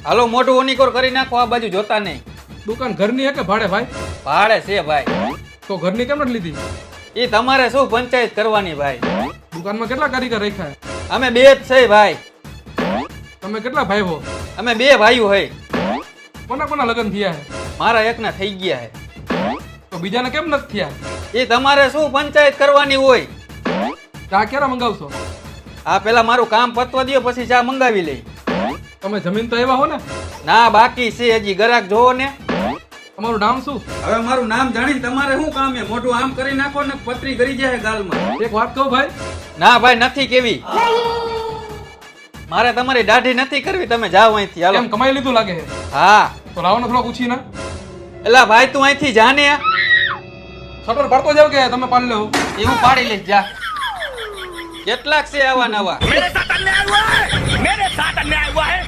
હાલો મોઢું ઓનીકોર કરી નાખો, આ બાજુ જોતા નહીં. દુકાન ઘરની હે કે ભાડે ભાઈ? ભાડે છે ભાઈ. તો ઘરની કેમ નથી લીધી? એ તમારે શું પંચાયત કરવાની ભાઈ? દુકાનમાં કેટલા કારીગર રાખ્યા? અમે બે જ છે ભાઈ. તમે કેટલા ભાઈ હો? અમે બે ભાઈઓ હે. કોના કોના લગ્ન થયા હે? મારા એકના થઈ ગયા હે. તો બીજાને કેમ નથી થયા? એ તમારે શું પંચાયત કરવાની હોય? ચા ક્યારે મંગાવશો? આ પેલા મારું કામ પતવા દો પછી ચા મંગાવી લઈ. તમે જમીન તો એવા હો ને? ના બાકી છે હજી, ગરાક જોવો ને. તમારું નામ શું? હવે મારું નામ જાણીને તમારે શું કામ છે? મોઢું આમ કરી નાખો ને પતરી કરી જાય ગાલમાં. એક વાત કહું ભાઈ? ના ભાઈ નથી કેવી. મારે તમારી દાઢી નથી કરવી, તમે જાઓ અહીંથી. હાલો. કેમ કમાઈ લીધું લાગે છે? હા તો લાવો ને થોડા પૂછી ના. એલા ભાઈ તું અહીંથી જા ને. શટર પાડતો જાવ કે તમે પાડી લો? એવું પાડી લઈશ જા. કેટલાક છે આવા નવા? मेरे साथ अन्याय हुआ है, मेरे साथ अन्याय हुआ है।